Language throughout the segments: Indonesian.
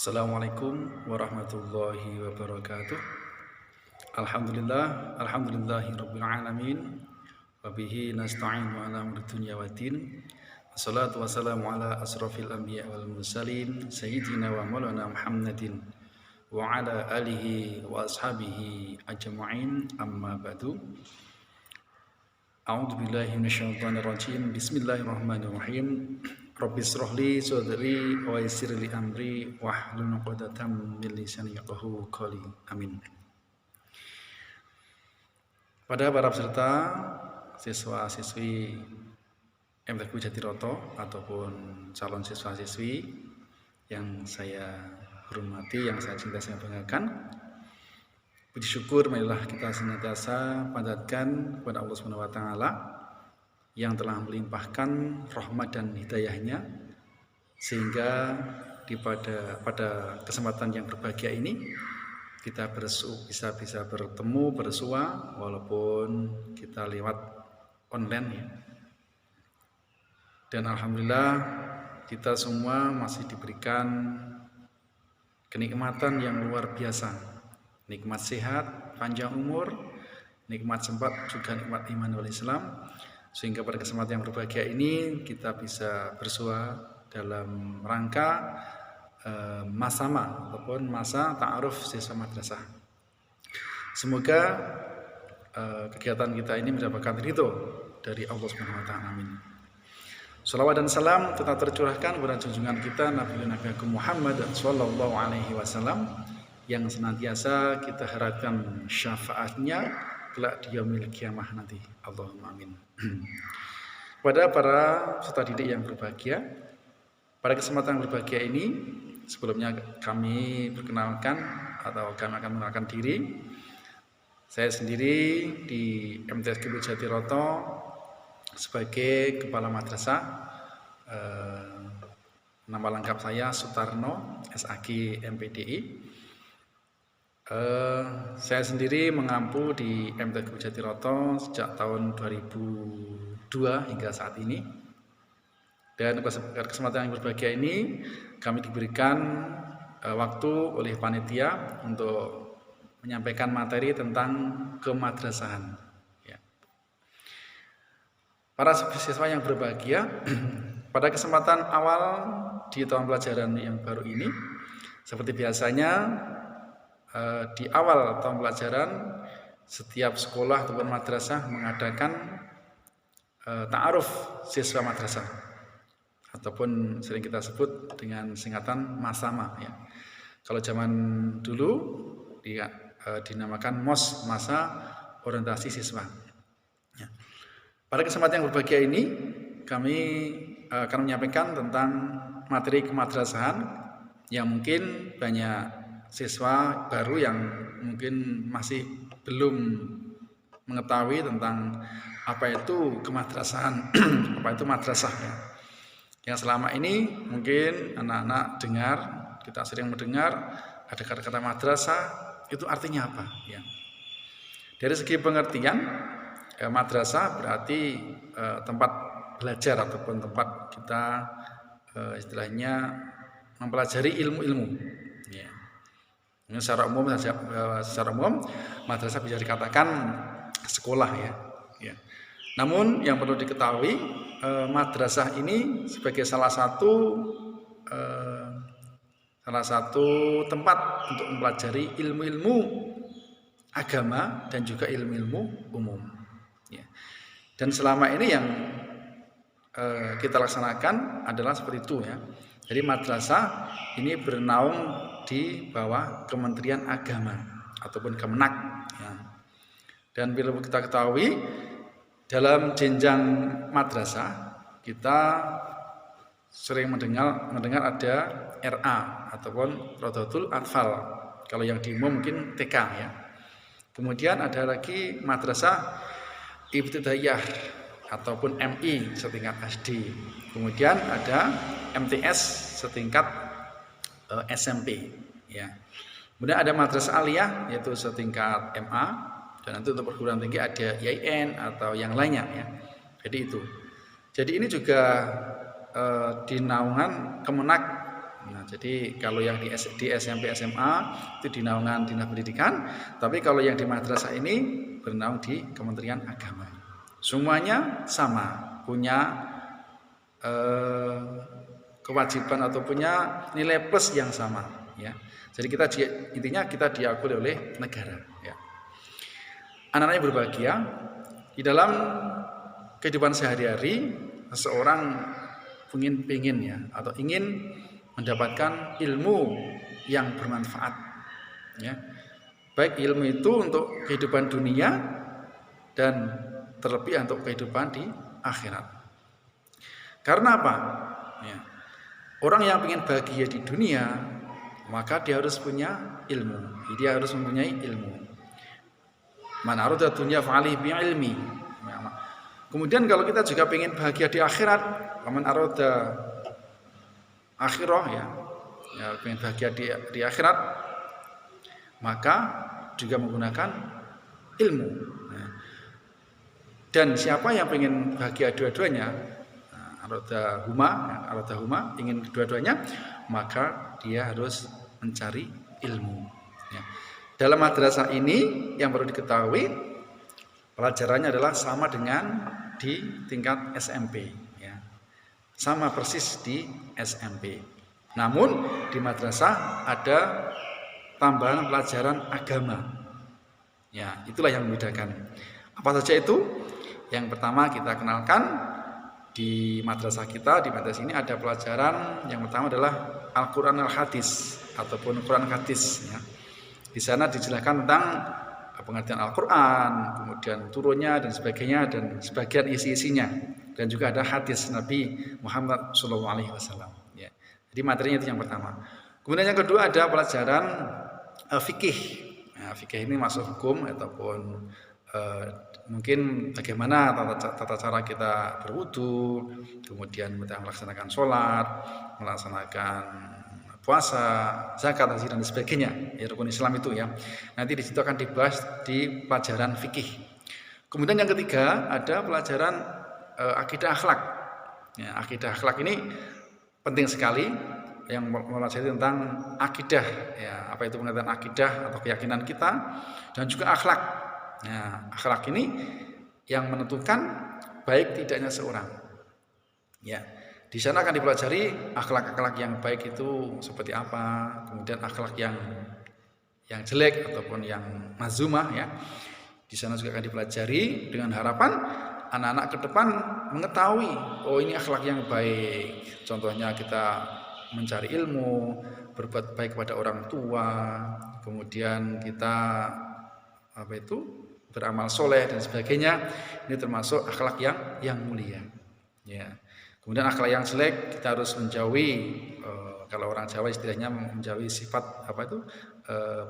Assalamualaikum warahmatullahi wabarakatuh. Alhamdulillahirabbil alamin. Wa bihi nasta'inu ala umuri dunya waddin. Wassalatu wassalamu ala asrofil anbiya wal mursalin sayyidina wa maulana Muhammadin wa ala alihi wa ashabihi ajma'in, amma ba'du. A'udzu billahi minasyaitonir rajim. Bismillahirrahmanirrahim. Rabbis shrahli sadri wa yassirli amri wahlul 'uqdatam min lisani yafqahu qawli. Amin. Pada para peserta, siswa-siswi MTQ Jatiroto ataupun calon siswa-siswi yang saya hormati, yang saya cintai, saya banggakan, puji syukur marilah kita senantiasa panjatkan kepada Allah Subhanahu wa taala yang telah melimpahkan rahmat dan hidayahnya sehingga pada kesempatan yang berbahagia ini kita bisa bertemu, bersua walaupun kita lewat online ya. Dan alhamdulillah kita semua masih diberikan kenikmatan yang luar biasa. Nikmat sehat, panjang umur, nikmat sempat, juga nikmat iman wal Islam. Sehingga pada kesempatan yang berbahagia ini kita bisa bersua dalam rangka masama ataupun masa ta'aruf siswa madrasah. Semoga kegiatan kita ini mendapatkan ridho dari Allah Subhanahu wa taala. Amin. Shalawat dan salam tetap tercurahkan kepada junjungan kita Nabi Muhammad sallallahu alaihi wasallam yang senantiasa kita harapkan syafaatnya kelak di yaumil kiamah nanti. Allahumma amin. Kepada para peserta didik yang berbahagia, pada kesempatan yang berbahagia ini sebelumnya kami perkenalkan atau kami akan mengenalkan diri. Saya sendiri di MTQ Jatiroto sebagai kepala madrasah. Nama lengkap saya Sutarno, SAG MPDI. Saya sendiri mengampu di MTQ Jatiroto sejak tahun 2002 hingga saat ini. Dan pada kesempatan yang berbahagia ini kami diberikan waktu oleh panitia untuk menyampaikan materi tentang kemadrasahan. Ya. Para siswa yang berbahagia, pada kesempatan awal di tahun pelajaran yang baru ini, seperti biasanya di awal tahun pelajaran setiap sekolah ataupun madrasah mengadakan ta'aruf siswa madrasah ataupun sering kita sebut dengan singkatan masama ya. Kalau zaman dulu dinamakan MOS, masa orientasi siswa ya. Pada kesempatan yang berbahagia ini kami akan menyampaikan tentang materi kemadrasahan yang mungkin banyak siswa baru yang mungkin masih belum mengetahui tentang apa itu kemadrasahan, apa itu madrasah ya. Yang selama ini mungkin anak-anak dengar, kita sering mendengar ada kata-kata madrasah, itu artinya apa ya. Dari segi pengertian, madrasah berarti tempat belajar ataupun tempat kita istilahnya mempelajari ilmu-ilmu ya. Secara umum madrasah bisa dikatakan sekolah ya. Namun yang perlu diketahui, madrasah ini sebagai salah satu tempat untuk mempelajari ilmu-ilmu agama dan juga ilmu-ilmu umum ya. Dan selama ini yang kita laksanakan adalah seperti itu ya. Jadi madrasah ini bernaung di bawah Kementerian Agama ataupun Kemenak ya. Dan bila kita ketahui dalam jenjang madrasah kita sering mendengar ada RA ataupun Rodotul Atfal. Kalau yang di umum mungkin TK ya. Kemudian ada lagi madrasah Ibtidaiyah ataupun MI setingkat SD. Kemudian ada MTS setingkat SMP ya. Kemudian ada madrasah aliyah yaitu setingkat MA, dan nanti untuk perguruan tinggi ada IAIN atau yang lainnya ya. Jadi itu. Jadi ini juga di naungan Kemenak. Nah, Jadi kalau yang di SMP SMA itu di naungan Dinas Pendidikan, tapi kalau yang di madrasah ini bernaung di Kementerian Agama. Semuanya sama, punya kewajiban atau punya nilai plus yang sama, ya. Jadi intinya kita diakui oleh negara, ya. Anak-anaknya berbahagia di dalam kehidupan sehari-hari. Seseorang ingin ya, atau ingin mendapatkan ilmu yang bermanfaat, ya. Baik ilmu itu untuk kehidupan dunia dan terlebih untuk kehidupan di akhirat. Karena apa? Ya. Orang yang ingin bahagia di dunia, maka dia harus punya ilmu. Dia harus mempunyai ilmu. Man arada dunya fa'alaihi bi ilmi. Kemudian kalau kita juga ingin bahagia di akhirat, man arada akhirah, ya ingin bahagia di akhirat, maka juga menggunakan ilmu. Dan siapa yang ingin bahagia dua-duanya, arada huma, ingin dua-duanya, maka dia harus mencari ilmu. Ya. Dalam madrasah ini yang perlu diketahui, pelajarannya adalah sama dengan di tingkat SMP, ya. Sama persis di SMP. Namun di madrasah ada tambahan pelajaran agama. Ya, itulah yang membedakan. Apa saja itu? Yang pertama kita kenalkan di madrasah kita, di madrasah ini ada pelajaran yang pertama adalah Al-Quran Al-Hadis ataupun Quran Hadis, ya. Di sana dijelaskan tentang pengertian Al-Quran, kemudian turunnya dan sebagainya, dan sebagian isi-isinya, dan juga ada hadis Nabi Muhammad SAW. Ya. Jadi materinya itu yang pertama. Kemudian yang kedua ada pelajaran fikih. Nah, fikih ini masuk hukum ataupun mungkin bagaimana tata cara kita berwudu, kemudian melaksanakan sholat, melaksanakan puasa, zakat, haji dan sebagainya, ya, rukun Islam itu, ya. Nanti di situ akan dibahas di pelajaran fikih. Kemudian yang ketiga ada pelajaran akidah akhlak. Ya, akidah akhlak ini penting sekali, yang mempelajari tentang akidah, ya, apa itu pengertian akidah atau keyakinan kita, dan juga akhlak. Nah, akhlak ini yang menentukan baik tidaknya seorang. Ya. Di sana akan dipelajari akhlak-akhlak yang baik itu seperti apa, kemudian akhlak yang jelek ataupun yang mazmumah, ya. Di sana juga akan dipelajari dengan harapan anak-anak ke depan mengetahui, oh ini akhlak yang baik. Contohnya kita mencari ilmu, berbuat baik kepada orang tua, kemudian kita beramal soleh dan sebagainya. Ini termasuk akhlak yang mulia, ya. Kemudian akhlak yang jelek kita harus menjauhi, kalau orang Jawa istilahnya menjauhi sifat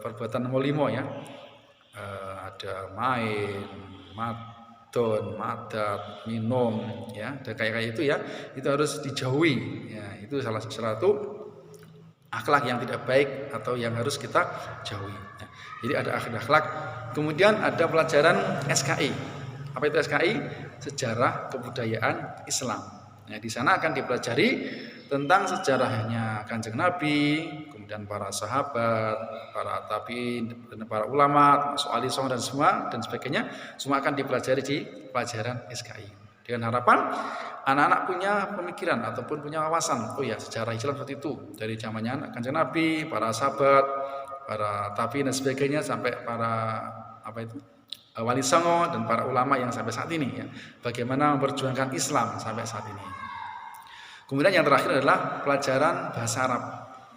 perbuatan molimo, ya. Ada main, madon, madat, minum, ya, dan kayak itu, ya, itu harus dijauhi, ya. Itu salah satu akhlak yang tidak baik atau yang harus kita jauhi, ya. Jadi ada akhlak. Kemudian ada pelajaran SKI. Apa itu SKI? Sejarah Kebudayaan Islam. Nah, di sana akan dipelajari tentang sejarahnya Kanjeng Nabi, kemudian para sahabat, para tabi'in, dan para ulama, soal isong dan sebagainya, semua akan dipelajari di pelajaran SKI. Dengan harapan anak-anak punya pemikiran ataupun punya wawasan, oh ya, sejarah Islam seperti itu, dari zamannya Kanjeng Nabi, para sahabat, para tabi'in dan sebagainya, sampai para Wali Songo dan para ulama yang sampai saat ini, ya, bagaimana memperjuangkan Islam sampai saat ini. Kemudian yang terakhir adalah pelajaran bahasa Arab.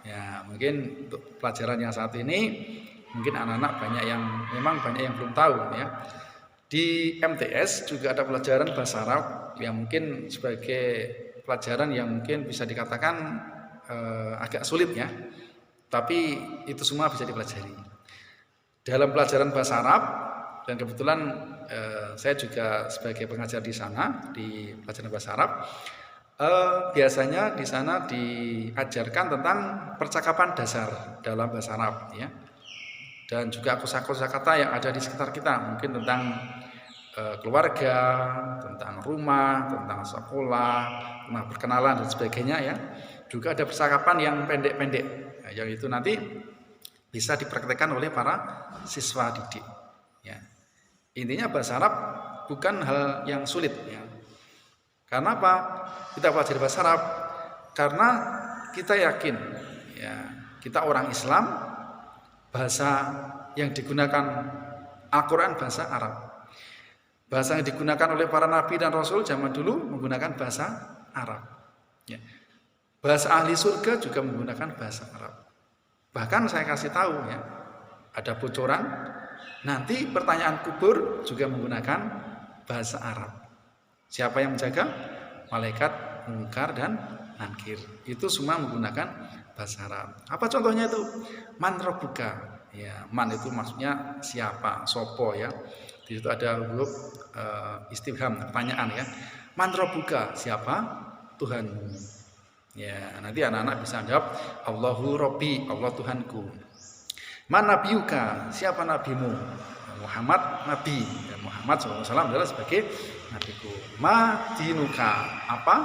Ya, mungkin untuk pelajaran yang saat ini mungkin anak-anak banyak yang belum tahu, ya. Di MTS juga ada pelajaran bahasa Arab yang mungkin sebagai pelajaran yang mungkin bisa dikatakan agak sulit, ya. Tapi itu semua bisa dipelajari. Dalam pelajaran bahasa Arab, dan kebetulan saya juga sebagai pengajar di sana di pelajaran bahasa Arab, biasanya di sana diajarkan tentang percakapan dasar dalam bahasa Arab, ya, dan juga kosakata yang ada di sekitar kita, mungkin tentang keluarga, tentang rumah, tentang sekolah, tentang perkenalan dan sebagainya, ya. Juga ada percakapan yang pendek-pendek, yang itu nanti bisa dipraktekkan oleh para siswa didik. Ya. Intinya bahasa Arab bukan hal yang sulit. Ya. Karena apa? Kita belajar bahasa Arab karena kita yakin, ya, kita orang Islam, bahasa yang digunakan Al-Quran bahasa Arab. Bahasa yang digunakan oleh para nabi dan rasul zaman dulu menggunakan bahasa Arab. Ya. Bahasa ahli surga juga menggunakan bahasa Arab. Bahkan saya kasih tahu, ya, ada bocoran, nanti pertanyaan kubur juga menggunakan bahasa Arab. Siapa yang menjaga? Malaikat Munkar dan Nakir. Itu semua menggunakan bahasa Arab. Apa contohnya itu? Man rabbuka. Ya, man itu maksudnya siapa, sopo, ya. Di situ ada huruf istifham, pertanyaan, ya. Man rabbuka, siapa Tuhanmu? Ya, nanti anak-anak bisa jawab Allahu Rabbi, Allah Tuhanku. Man nabiyuka, siapa nabimu? Muhammad nabi. Ya, Muhammad SAW adalah sebagai nabiku. Ma dinuka, apa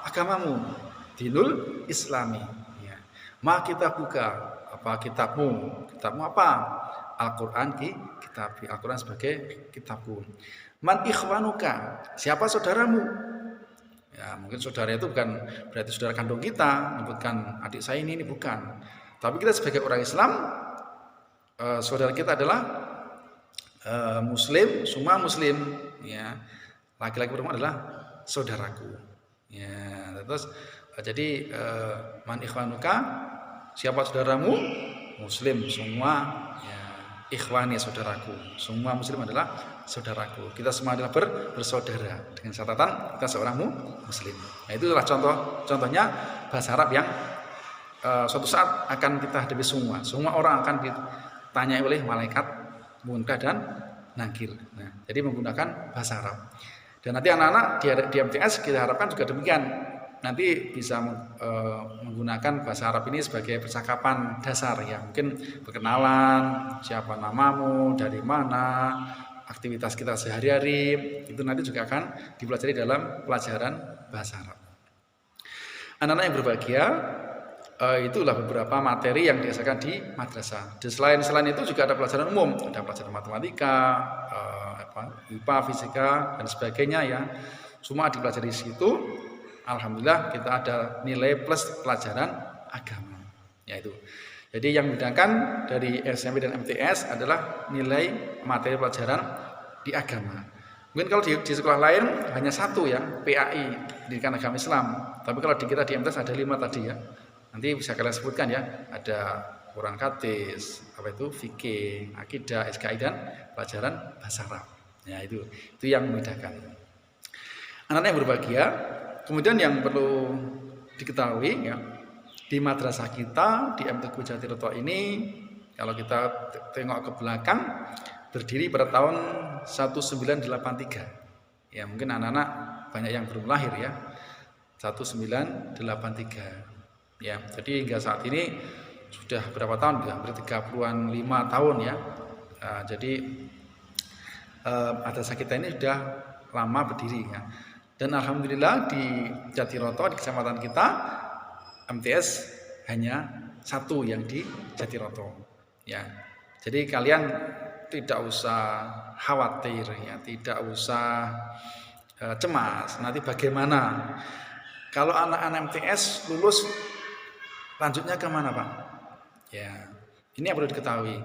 agamamu? Dinul Islami. Ya. Ma kitabuka, apa kitabmu? Kitabmu apa? Al-Quran kitab. Al-Quran sebagai kitabku. Man ikhwanuka, siapa saudaramu? Ya, mungkin saudara itu bukan berarti saudara kandung kita, bukan adik saya ini bukan. Tapi kita sebagai orang Islam, saudara kita adalah Muslim, semua Muslim. Ya, laki-laki perempuan adalah saudaraku. Ya, terus jadi man ikhwanuka, siapa saudaramu? Muslim, semua. Ya, ikhwani saudaraku, semua Muslim adalah saudaraku. Kita semua adalah bersaudara dengan catatan kita seorang Muslim. Nah, itulah contohnya bahasa Arab yang suatu saat akan kita hadapi semua. Semua orang akan ditanyai oleh malaikat Munkar dan Nakir. Nah, jadi menggunakan bahasa Arab. Dan nanti anak-anak di MTS kita harapkan juga demikian. Nanti bisa menggunakan bahasa Arab ini sebagai percakapan dasar, ya. Mungkin perkenalan, siapa namamu, dari mana, aktivitas kita sehari-hari, itu nanti juga akan dipelajari dalam pelajaran bahasa Arab. Anak-anak yang berbahagia, itulah beberapa materi yang diajarkan di madrasah. Dan selain itu juga ada pelajaran umum, ada pelajaran matematika, IPA, fisika dan sebagainya, ya. Semua dipelajari di situ. Alhamdulillah kita ada nilai plus pelajaran agama, yaitu. Jadi yang membedakan dari SMP dan MTS adalah nilai materi pelajaran di agama. Mungkin kalau di sekolah lain hanya satu, ya, PAI, Pendidikan Agama Islam. Tapi kalau di kita di MTS ada 5 tadi, ya. Nanti bisa kalian sebutkan, ya. Ada Quran Hadis, fikih, akidah, SKI dan pelajaran bahasa Arab. Ya, itu yang membedakan. Anak-anak yang berbahagia, kemudian yang perlu diketahui, ya, di madrasah kita di M Teguh Jatiroto ini, kalau kita tengok ke belakang, berdiri pada tahun 1983. Ya, mungkin anak-anak banyak yang belum lahir, ya. 1983. Ya, jadi hingga saat ini sudah berapa tahun? Hampir 35 tahun, ya. Jadi madrasah kita ini sudah lama berdiri, ya. Dan alhamdulillah di Jatiroto, di kecamatan kita, MTS hanya satu yang di Jatiroto, ya. Jadi kalian tidak usah khawatir, ya, tidak usah cemas. Nanti bagaimana kalau anak-anak MTS lulus, lanjutnya kemana, Pak? Ya, ini yang perlu diketahui.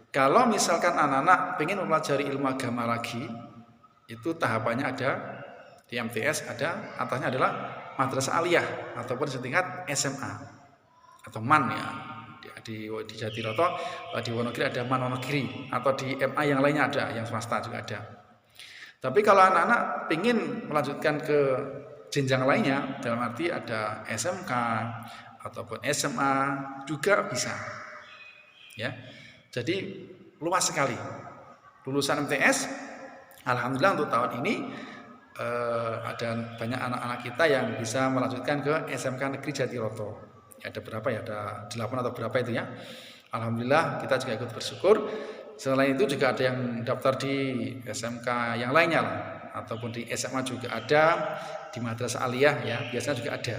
Kalau misalkan anak-anak ingin mempelajari ilmu agama lagi, itu tahapannya ada di MTS, ada atasnya adalah madrasah aliyah ataupun setingkat SMA atau MAN, ya. Di Jatiroto, di Wonogiri ada MAN Wonogiri, atau di MA yang lainnya ada, yang swasta juga ada. Tapi kalau anak-anak ingin melanjutkan ke jenjang lainnya, dalam arti ada SMK ataupun SMA juga bisa, ya. Jadi luas sekali lulusan MTS. Alhamdulillah untuk tahun ini ada banyak anak-anak kita yang bisa melanjutkan ke SMK Negeri Jatiroto. Ada berapa, ya? Ada 8 atau berapa itu, ya. Alhamdulillah kita juga ikut bersyukur. Selain itu juga ada yang daftar di SMK yang lainnya lah, ataupun di SMA juga ada, di madrasah aliyah, ya, biasanya juga ada.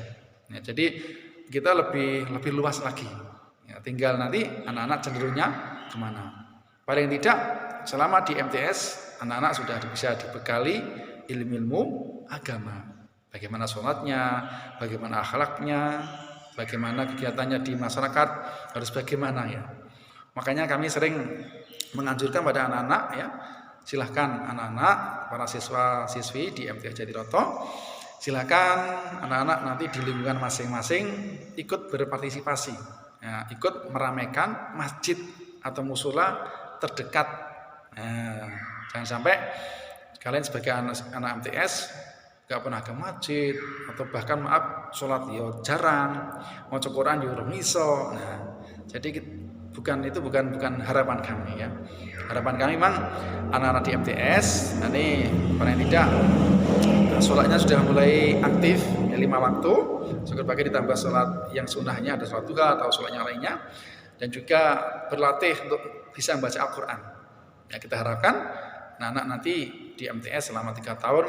Ya, jadi kita lebih luas lagi. Ya, tinggal nanti anak-anak cenderungnya kemana. Paling tidak selama di MTS anak-anak sudah bisa dibekali ilmu-ilmu agama. Bagaimana sholatnya, bagaimana akhlaknya, bagaimana kegiatannya di masyarakat harus bagaimana ya. Makanya kami sering menganjurkan pada anak-anak ya, silahkan anak-anak para siswa-siswi di MTS Jatiroto, silahkan anak-anak nanti di lingkungan masing-masing ikut berpartisipasi, ya, ikut meramaikan masjid atau musola terdekat. Jangan sampai kalian sebagai anak MTS gak pernah ke masjid, atau bahkan maaf sholat yo jarang, mau Quran yo urung iso. Nah, jadi bukan harapan kami ya. Harapan kami memang anak-anak di MTS nanti paling tidak sholatnya sudah mulai aktif ya, 5 waktu, syukur pakai ditambah sholat yang sunnahnya, ada sholat duha atau sholat yang lainnya, dan juga berlatih untuk bisa membaca Al-Quran. Ya, kita harapkan anak-anak nanti di MTS selama 3 tahun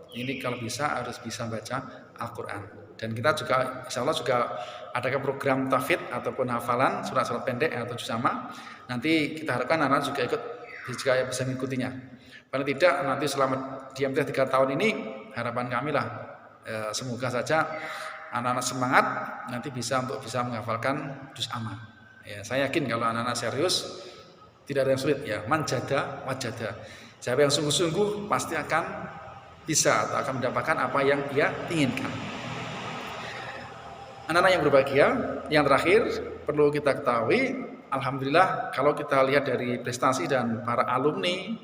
ini kalau bisa harus bisa baca Al-Quran. Dan kita juga insya Allah juga ada program tahfidz ataupun hafalan surat-surat pendek atau juz amma. Nanti kita harapkan anak-anak juga bisa mengikutinya. Paling tidak nanti selama di MTS 3 tahun ini harapan kami lah semoga saja anak-anak semangat nanti bisa menghafalkan juz amma. Ya, saya yakin kalau anak-anak serius tidak ada yang sulit ya, manjada wajada. Siapa yang sungguh-sungguh pasti akan bisa atau akan mendapatkan apa yang dia inginkan. Anak-anak yang berbahagia, yang terakhir perlu kita ketahui, alhamdulillah kalau kita lihat dari prestasi dan para alumni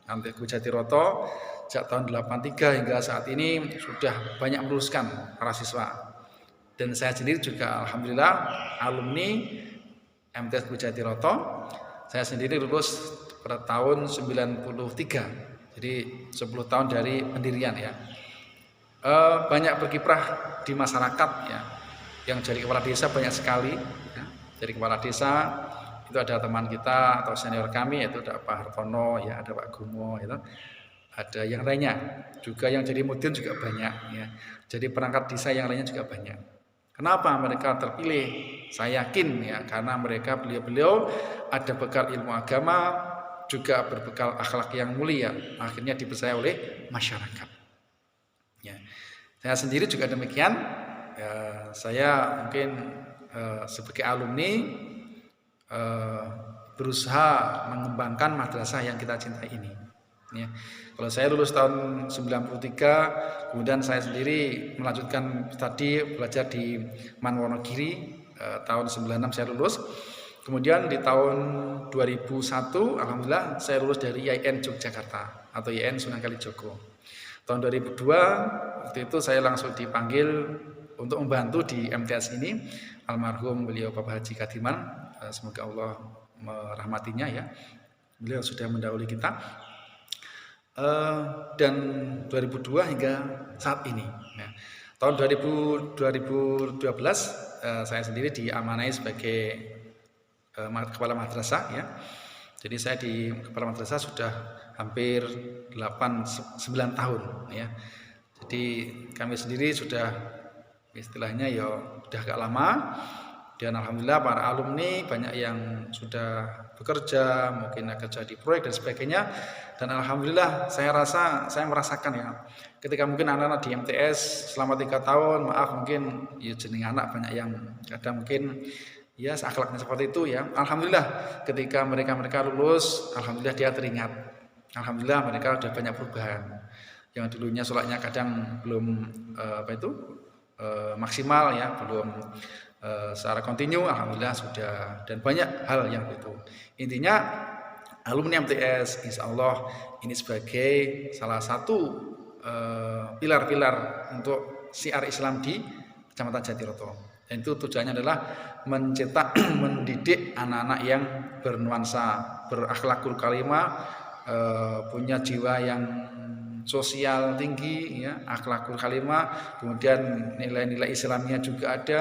MTS Jatiroto sejak tahun 83 hingga saat ini sudah banyak meluluskan para siswa. Dan saya sendiri juga alhamdulillah alumni MTS Jatiroto. Saya sendiri lulus pada tahun 93. Jadi 10 tahun dari pendirian ya. Banyak berkiprah di masyarakat ya. Yang jadi kepala desa banyak sekali ya. Jadi kepala desa itu ada teman kita atau senior kami, yaitu ada Pak Hartono ya, ada Pak Gumo itu. Ada yang lainnya. Juga yang jadi mudin juga banyak ya. Jadi perangkat desa yang lainnya juga banyak. Kenapa mereka terpilih? Saya yakin ya, karena mereka beliau ada bekal ilmu agama, juga berbekal akhlak yang mulia, akhirnya dipercaya oleh masyarakat. Ya, saya sendiri juga demikian. Ya, saya mungkin sebagai alumni berusaha mengembangkan madrasah yang kita cintai ini. Ya, kalau saya lulus tahun 93, kemudian saya sendiri melanjutkan studi belajar di Manwonogiri, tahun 96 saya lulus. Kemudian di tahun 2001 alhamdulillah saya lulus dari IAIN Yogyakarta atau IAIN Sunan Kalijogo. Tahun 2002 waktu itu saya langsung dipanggil untuk membantu di MTS ini, almarhum beliau Bapak Haji Kadiman, semoga Allah merahmatinya ya. Beliau sudah mendahului kita. Dan 2002 hingga saat ini. Nah, tahun 2012 saya sendiri diamanai sebagai kepala madrasah ya. Jadi saya di kepala madrasah sudah hampir 9 tahun ya. Jadi kami sendiri sudah istilahnya ya sudah agak lama, dan alhamdulillah para alumni banyak yang sudah bekerja, mungkin kerja di proyek dan sebagainya. Dan alhamdulillah saya merasakan ya, ketika mungkin anak-anak di MTS selama 3 tahun, maaf mungkin ya jenis anak banyak yang kadang mungkin ya akhlaknya seperti itu ya. Alhamdulillah ketika mereka lulus, alhamdulillah dia teringat. Alhamdulillah mereka sudah banyak perubahan. Yang dulunya sholatnya kadang belum maksimal ya, belum secara kontinu, alhamdulillah sudah, dan banyak hal yang itu. Intinya alumni MTS insya Allah ini sebagai salah satu pilar-pilar untuk syiar Islam di Kecamatan Jatiroto. Dan itu tujuannya adalah mencetak, mendidik anak-anak yang bernuansa, berakhlakul karimah, punya jiwa yang sosial tinggi, ya, akhlakul karimah, kemudian nilai-nilai Islamnya juga ada,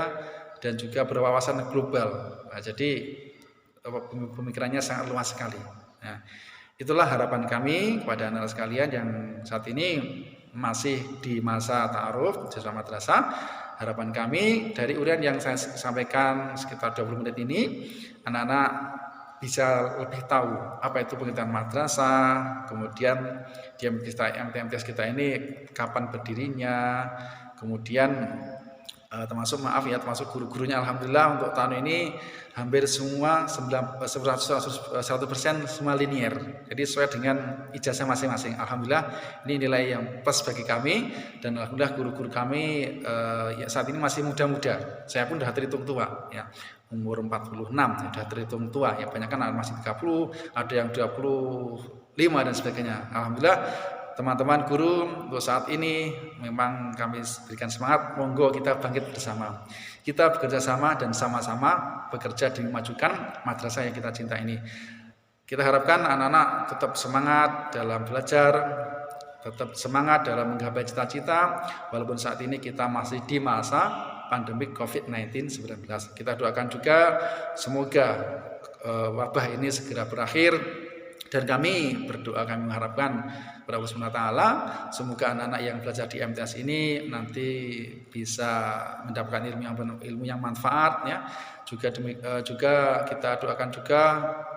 dan juga berwawasan global. Nah, jadi pemikirannya sangat luas sekali. Nah, itulah harapan kami kepada anak-anak sekalian yang saat ini masih di masa ta'aruf siswa madrasah. harapan kami dari uraian yang saya sampaikan sekitar 20 menit ini, anak-anak bisa lebih tahu apa itu pengertian madrasah, kemudian di MTMTS kita ini kapan berdirinya, kemudian termasuk guru-gurunya. Alhamdulillah untuk tahun ini hampir semua 100% semua linier, jadi sesuai dengan ijazah masing-masing. Alhamdulillah ini nilai yang plus bagi kami, dan alhamdulillah guru-guru kami ya saat ini masih muda-muda. Saya pun sudah terhitung tua ya, umur 46 sudah terhitung tua ya, banyak kan masih 30, ada yang 25 dan sebagainya. Alhamdulillah teman-teman guru untuk saat ini memang kami berikan semangat, monggo kita bangkit bersama. Kita bekerja sama dan sama-sama bekerja demi memajukan madrasah yang kita cinta ini. Kita harapkan anak-anak tetap semangat dalam belajar, tetap semangat dalam menggapai cita-cita, walaupun saat ini kita masih di masa pandemi COVID-19. Kita doakan juga semoga wabah ini segera berakhir. Dan kami berdoa, kami mengharapkan kepada Allah SWT, semoga anak-anak yang belajar di MTS ini nanti bisa mendapatkan ilmu yang manfaat ya. Juga kita doakan juga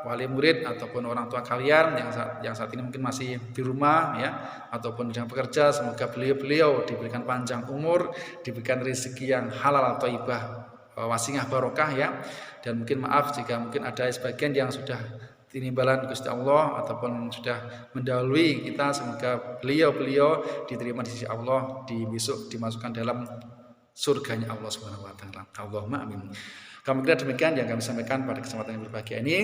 wali murid ataupun orang tua kalian yang saat ini mungkin masih di rumah ya, ataupun sedang bekerja, semoga beliau diberikan panjang umur, diberikan rezeki yang halal atau thayyibah, wasingah barokah ya. Dan mungkin maaf jika mungkin ada sebagian yang sudah tinimbalan Gusti Allah ataupun sudah mendahului kita, semoga beliau diterima di sisi Allah, di besok dimasukkan dalam surganya Allah Subhanahu wa taala. Allahumma amin. Kami kira demikian yang kami sampaikan pada kesempatan yang berbahagia ini.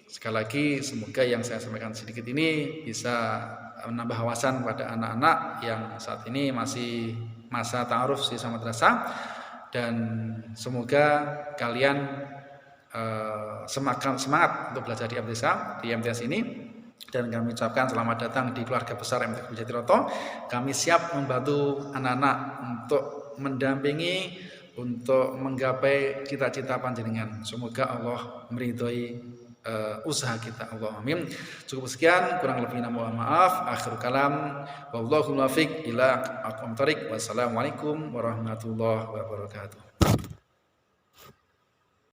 Sekali lagi semoga yang saya sampaikan sedikit ini bisa menambah wawasan pada anak-anak yang saat ini masih masa ta'aruf siswa madrasah, dan semoga kalian semangat untuk belajar di MTS ini. Dan kami ucapkan selamat datang di keluarga besar MTS Jatiroto. Kami siap membantu anak-anak untuk mendampingi, untuk menggapai cita-cita panjenengan. Semoga Allah meridhoi usaha kita. Allah amin. Cukup sekian, kurang lebihnya mohon maaf. Akhir kalam, wallahu muwaffiq ila aqwamit thoriq. Wassalamualaikum warahmatullahi wabarakatuh.